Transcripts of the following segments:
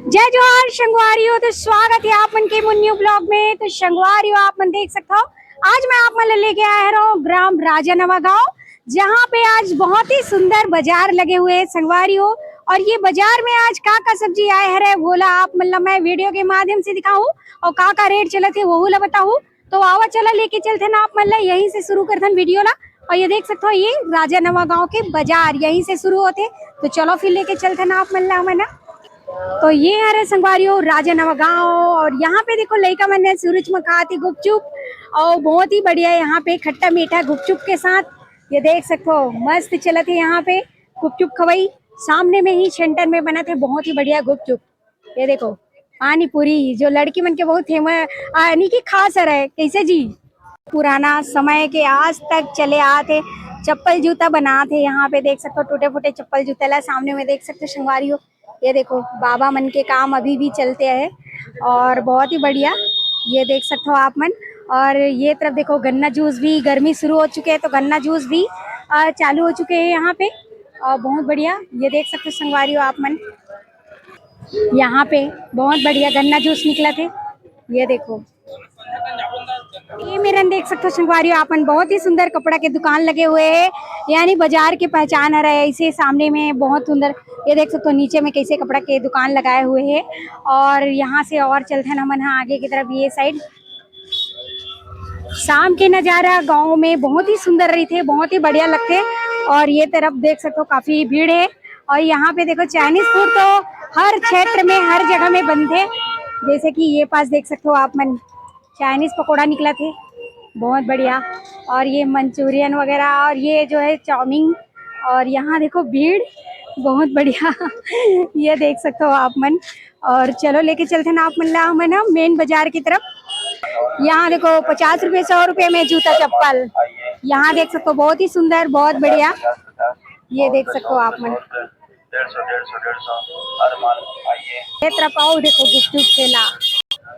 जय जोहार संगवारियों। तो स्वागत है आप मन के न्यू ब्लॉग में। तो संगवारियों आप मन देख सकते हो, आज मैं आप मन लेके आया हूँ ग्राम राजानवा गांव, जहाँ पे आज बहुत ही सुंदर बाजार लगे हुए हैं संगवारियों। और ये बाजार में आज का सब्जी आए है बोला आप मतलब मैं वीडियो के माध्यम से दिखाऊं और का रेट चले थे वो ला बताऊं। तो आवा चला लेके चलते ना आप मतलब यहीं से शुरू करते वीडियो ला। और ये देख सकते हो ये राजानवा गांव के बाजार यहीं से शुरू होते। तो चलो फिर लेके चलते ना आप मतलब ना। तो ये है संगवारियों राजानवा गांव। और यहाँ पे देखो लड़का मन ने सूरज में खाती गुपचुप और बहुत ही बढ़िया है यहाँ पे खट्टा मीठा गुपचुप के साथ। ये देख सकते हो मस्त चलत है यहाँ पे गुपचुप खवाई। सामने में ही सेंटर में बना थे बहुत ही बढ़िया गुपचुप। ये देखो पानी पूरी जो लड़की मन के बहुत फेमस यानी कि खास है कैसे जी पुराना समय के आज तक चले आते चप्पल जूता बनाते। यहाँ पे देख सकते हो टूटे फूटे चप्पल जूता ला सामने में देख सकते हो संगवारियों। ये देखो बाबा मन के काम अभी भी चलते हैं और बहुत ही बढ़िया ये देख सकते हो आप मन। और ये तरफ देखो गन्ना जूस भी गर्मी शुरू हो चुके हैं तो गन्ना जूस भी चालू हो चुके हैं यहाँ पे। और बहुत बढ़िया ये देख सकते हो संगवारियों आप मन, यहाँ पे बहुत बढ़िया गन्ना जूस निकला थे। ये देखो ये मेरा देख सकते हो संगवारियों आपन बहुत ही सुंदर कपड़ा के दुकान लगे हुए हैं, यानी बाजार की पहचान है रहे इसे। सामने में बहुत सुंदर ये देख सकते हो नीचे में कैसे कपड़ा के दुकान लगाए हुए हैं। और यहाँ से और चलते हैं हम आगे की तरफ। ये साइड शाम के नज़ारा गांव में बहुत ही सुंदर रही थे, बहुत ही बढ़िया लगते। और ये तरफ देख सकते हो काफी भीड़ है। और यहाँ पे देखो चाइनीज फूड तो हर क्षेत्र में हर जगह में बंद है। जैसे कि ये पास देख सकते हो आप मन चाइनीज पकोड़ा निकला थे बहुत बढ़िया। और ये मंचूरियन वगैरह और ये जो है चाउमीन। और यहाँ देखो भीड़ बहुत बढ़िया ये देख सकते हो आप मन। और चलो लेके चलते ना आप मन ना मेन बाजार की तरफ। यहाँ देखो 50 रुपए 100 रुपए में जूता चप्पल यहाँ देख सकते हो बहुत ही सुंदर बहुत बढ़िया ये देख सकते हो आप मन। 150 ये तरफ आओ देखो गुपचुप ठेला।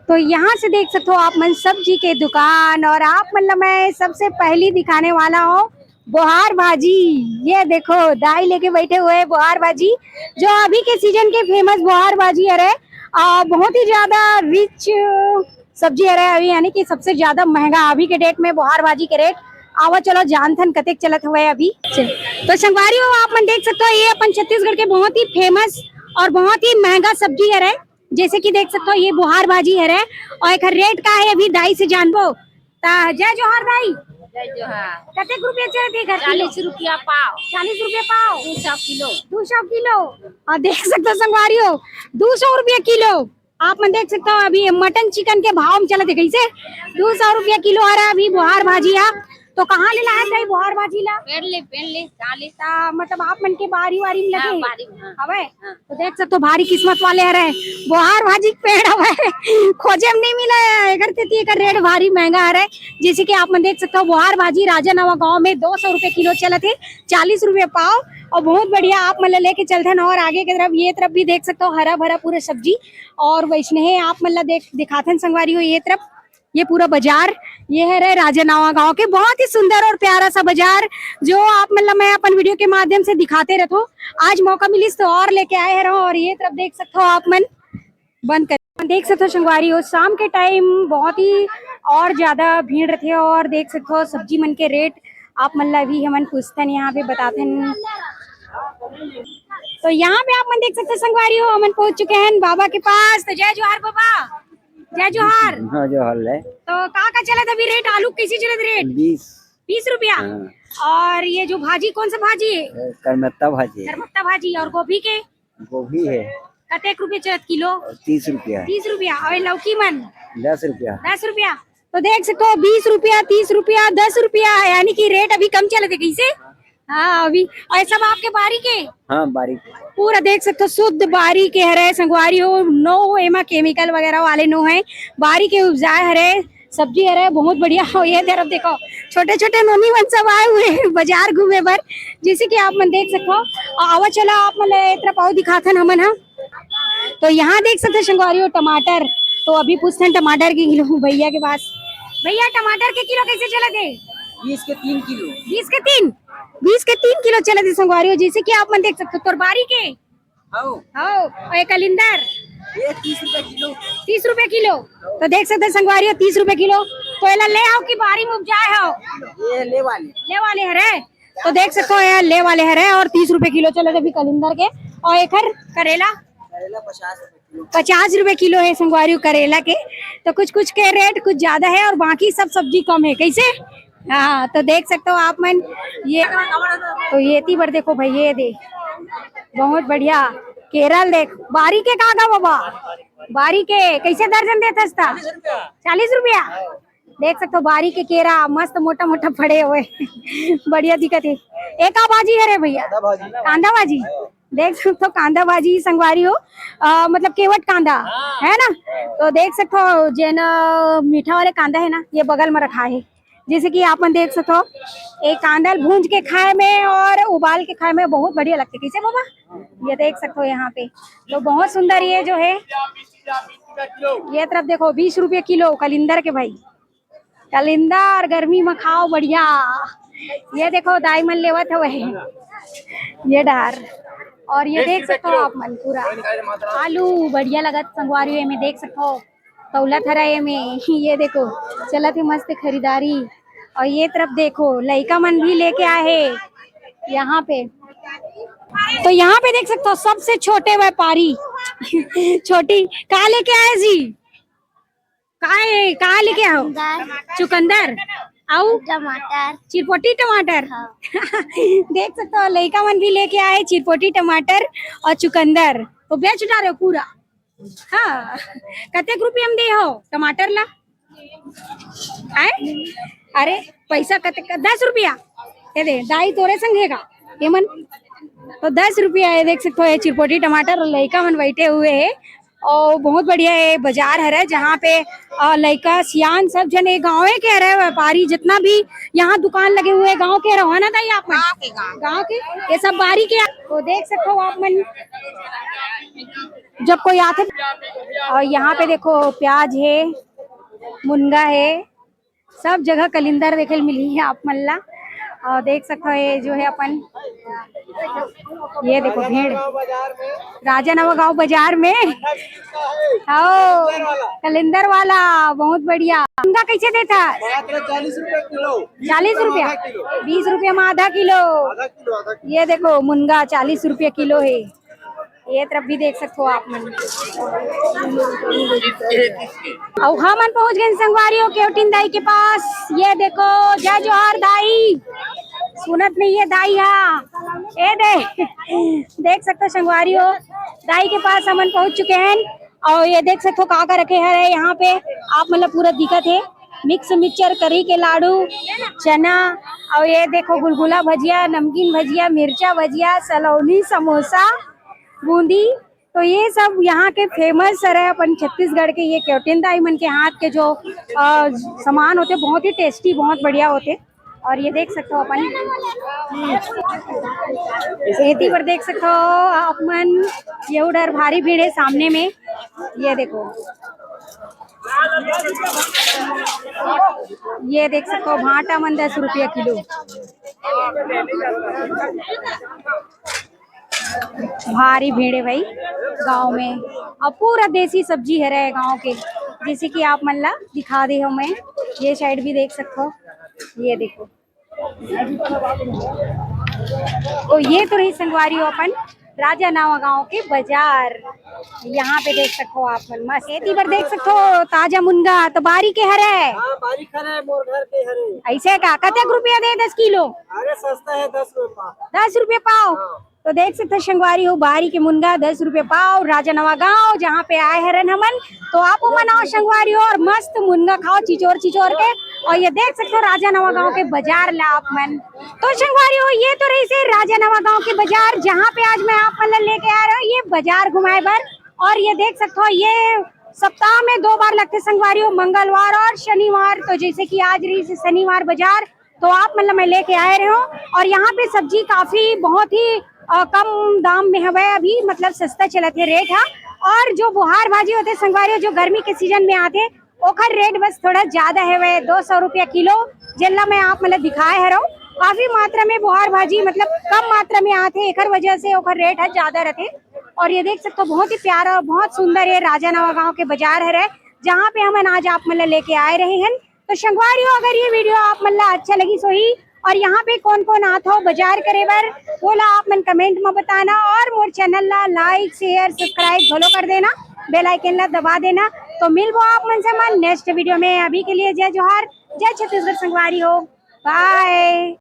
तो यहाँ से देख सकते हो आप मन सब्जी के दुकान। और आप मतलब मैं सबसे पहली दिखाने वाला हूँ बुहार भाजी। ये देखो दाई लेके बैठे हुए हैं बुहार भाजी, जो अभी के सीजन के फेमस बुहार भाजी है। बहुत ही ज्यादा रिच सब्जी है अभी, यानी कि सबसे ज्यादा महंगा अभी के डेट में बुहार भाजी के रेट आवा चलो जानथन कतेक चलत हुए अभी। तो संगवारियों आप मन देख सकते हो ये अपन छत्तीसगढ़ के बहुत ही फेमस और बहुत ही महंगा सब्जी है। जैसे कि देख सकते हो ये बुहार भाजी है और एक रेट का है अभी दाई से जानबो। जय जोहार दाई। जय जोहार। कतेक रुपया चलते घर 40 रुपया पाव। 40 रुपया पाव 200 किलो। 200 किलो। और देख सकते हो संगवारियों 200 रुपया किलो। आप मन देख सकते हो अभी मटन चिकन के भाव में चलते कैसे 200 रुपया किलो आ रहा है अभी बुहार भाजी। आप तो कहाँ ले लाए थे बुहार भाजी ला? पेड़ ले डाले। मतलब आप मन के बारी वारी में लगे बारी में हवे। तो देख सकते हो भारी किस्मत वाले है बुहार भाजी पेड़ हवे खोजे में नहीं मिला है एकर रेट भारी महंगा है। जैसे कि आप मन देख सकते हो बुहार भाजी राजानवा गांव में 200 रुपए किलो चलत है 40 रुपए पाव। और बहुत बढ़िया आप मतलब लेके चलते हैं। और आगे की तरफ ये तरफ भी देख सकते हो हरा भरा पूरा सब्जी और वैष्णव आप मतलब दिखाते हैं संगवारी हो। ये तरफ ये पूरा बाजार ये है राजानवा गांव के बहुत ही सुंदर और प्यारा सा बाजार, जो आप मतलब मैं अपन वीडियो के माध्यम से दिखाते रहता हूँ। आज मौका मिली तो और लेके आए हैं। और ये तरफ देख सकते हो आप मन बंद कर देख सकते हो संगवारी हो शाम के टाइम बहुत ही और ज्यादा भीड़ रहती है। और देख सकते हो सब्जी मन के रेट आप मतलब अभी हमन पूछते हैं यहाँ पे बताते हैं। तो यहाँ पे आप मन देख सकते संगवारी हो हमन पहुंच चुके हैं बाबा के पास। तो जय जोहार बाबा। जय जोहार। हाँ जोहार है। तो का चला अभी रेट आलू कैसे चले रेट? 20 रुपया। और ये जो भाजी कौन सा भाजी है? करमत्ता भाजी। करमत्ता भाजी। और गोभी के? गोभी है कतेक रुपया चलत किलो? 30 रुपया। 30 रुपया। और लौकी मन 10 रुपया। 10 रुपया। तो देख सकते हो 20 रुपया 30 रुपया 10 रुपया, यानी कि रेट अभी कम चले थे कैसे। हाँ अभी और सब आपके बारी के? हाँ बारीक पूरा देख सकते हो शुद्ध बारी के हरे संगवारी हो। नो एमा केमिकल वगैरह वाले नो है, बारी के उपजाए हरे सब्जी हरे बहुत बढ़िया हो। ये तरफ देखो छोटे छोटे नोनी मन सब आए हुए हैं बाजार घूमे पर, जैसे कि आप मन देख सकते हो। आवा चला आप मतलब इतना पाव दिखाते हमन। हाँ तो यहाँ देख सकते संगवारी हो टमाटर। तो अभी पूछते हैं टमाटर के किलो भैया के पास। भैया टमाटर के किलो कैसे चले थे? 20 के 3 किलो। 20 के 3 20 के 3 किलो चले थे संगवारी हो। जैसे कि आप मन देख सकते हो तोरबारी के आओ और एक कलिंदर ये 30 रुपए किलो। 30 रुपए किलो। तो देख सकते हैं संगवारी 30 रुपए किलो। तो एला ले आओ की बारी में उपजाए हो? ये ले वाले हरे। तो देख सकते हो यार ले वाले हरे और 30 रुपए किलो चले अभी कलिंदर के। और एकर करेला 50 रुपए किलो है संगवारी करेला के। तो कुछ कुछ के रेट कुछ ज्यादा है और बाकी सब सब्जी कम है। कैसे? हाँ तो देख सकते हो आप मन ये। तो ये तीबर देखो भाई, ये दे बहुत बढ़िया केरल देख। बारी के कागा बाबा, बारी के कैसे दर्जन देता था? 40 रुपया। देख सकते हो बारी के केरा मस्त मोटा मोटा पड़े हुए बढ़िया दिखत है। एक बाजी है रे भैया, कांदा बाजी। देख सकते हो कांदा बाजी संगवारी हो, मतलब केवट कांदा है ना। तो देख सकते हो जैन मीठा वाले कांदा है ना, ये बगल में रखा है। जैसे कि आप देख सकते हो एक कांदा भूंज के खाए में और उबाल के खाए में बहुत बढ़िया लगते। कैसे बाबा? ये देख सकते हो यहाँ पे तो बहुत सुंदर ये जो है। ये तरफ देखो 20 रुपये किलो कलिंदर के भाई। कलिंदर गर्मी में खाओ बढ़िया। ये देखो दाईमन लेवत है वही ये डार। और ये देख सकते हो आप मन पूरा आलू बढ़िया लगत संगवारी में। देख सकते हो तौलत हरा ये में ये देखो चलत है मस्त खरीदारी। और ये तरफ देखो लइका मन भी लेके आए है यहाँ पे। तो यहाँ पे देख सकते हो सबसे छोटे व्यापारी छोटी कहा लेके आए जी? कहा लेके आओ? चुकंदर आओ टमाटर चिरपोटी टमाटर। देख सकते हो लइका मन भी लेके आए चिरपोटी टमाटर और चुकंदर। तो बेच डाले पूरा। हाँ कतेक रुपये हम दे हो टमाटर ला? आए अरे पैसा कते 10 रुपया ये दे दाई तोरे संगेगा ये मन। तो 10 रुपया है। देख सकते हो ये चिरपोटी टमाटर और लइका मन बैठे हुए है। और बहुत बढ़िया है बाजार है जहाँ पे लइका सियान सब जने गाँव के रहे व्यापारी जितना भी यहाँ दुकान लगे हुए गाँव के रहो ना दाई आप मन? गाँव के ये सब बारी के। तो देख सकते हो आप मन जब कोई आते। और यहाँ पे देखो प्याज है, मुनगा है, सब जगह कलिंदर देखे मिली है आप मन ला। और देख सकते हो ये जो है अपन ये देखो भीड़ राजानवा गांव बाजार में। कलिंदर वाला बहुत बढ़िया। मुनगा कैसे देता? 40 रुपए किलो। 40 रुपया। 20 रुपया में आधा किलो। ये देखो मुनगा 40 रुपया किलो है। ये तरफ भी देख सकते हो आप मन। और हम पहुंच गए संगवारियों केवटिन दाई के पास। ये देखो जय जोहार दाई। सुनत नहीं है दाई। हाँ ए देख सकते हो संगवारियों दाई के पास हम पहुंच चुके हैं। और ये देख सकते हो काका रखे हैं यहाँ पे आप मतलब पूरा दिक्कत है। मिक्स मिक्सचर करी के लाडू चना और ये देखो गुलगुला भजिया, नमकीन भजिया, मिर्चा भजिया, सलौनी, समोसा, बूंदी। तो ये सब यहाँ के फेमस है अपन छत्तीसगढ़ के। ये केवटिन दाई मन के हाथ के जो सामान होते बहुत ही टेस्टी बहुत बढ़िया होते। और ये देख सकते हो अपन खेती पर देख सकते हो आप मन ये उधर भारी भीड़ है सामने में। ये देखो ये देख सकते हो भाटा मन 10 रुपया किलो। भारी भीड़ है भाई गांव में। अब पूरा देसी सब्जी है रहे गांव के। जैसे कि आप मन ला दिखा दे हो मैं ये साइड भी देख सकते हो। ये देखो तो ये तो रही संगवारी हो अपन राजानवा गांव के बाजार। यहाँ पे देख सकते हो आप मन मस्त खेती पर देख सकते हो ताजा मुनगा। तो बारी के हरे? बारी खरे मोर घर के हरे। ऐसे का कतेक रुपया दे 10 किलो? अरे सस्ता है 10 रुपया। 10 रुपये पाव। तो देख सकते हो संगवारी हो बारी के मुनगा 10 रुपये पाव राजानवा गांव जहाँ पे आए हैं हमन। तो आप मन आओ संगवारी हो और मस्त मुनगा खाओ चिचोर चिचोर के। और ये देख सकते हो राजानवा गांव के बाजार ला आप मन। तो संगवारी हो ये तो रही से राजानवा गांव के बाजार जहाँ पे आज मैं आप मन लेके आ रहा हूँ ये बाजार घुमाए बर। और ये देख सकते हो ये सप्ताह में 2 बार लगते संगवारी हो, मंगलवार और शनिवार। तो जैसे कि आज रही से शनिवार बाजार तो आप मतलब मैं लेके आए रहे हो। और यहाँ पे सब्जी काफी बहुत ही कम दाम में हवे अभी, मतलब सस्ता चलते रेट है। और जो बुहार भाजी होते संगवारी जो गर्मी के सीजन में आते ओखर रेट बस थोड़ा ज्यादा है वे 200 रुपया किलो। जिला मैं आप मतलब दिखाए है काफी मात्रा में बुहार भाजी मतलब कम मात्रा में आते एक वजह से ओखर रेट है ज्यादा रहते। और ये देख सकते हो बहुत ही प्यारा और बहुत सुंदर ये राजा नवा गांव के बाजार है जहाँ पे हम आज आप मतलब लेके आए रहे हैं। तो संगवारियों अगर ये वीडियो आप मतलब अच्छा लगी सोही और यहाँ पे कौन कौन आता हो बाजार करे बर बोला आप मन कमेंट में बताना और मोर चैनल ला लाइक शेयर सब्सक्राइब भलो कर देना, बेल आइकन ला दबा देना। तो मिलबो आप मन से मन नेक्स्ट वीडियो में। अभी के लिए जय जोहार, जय छत्तीसगढ़ संगवारी हो, बाय।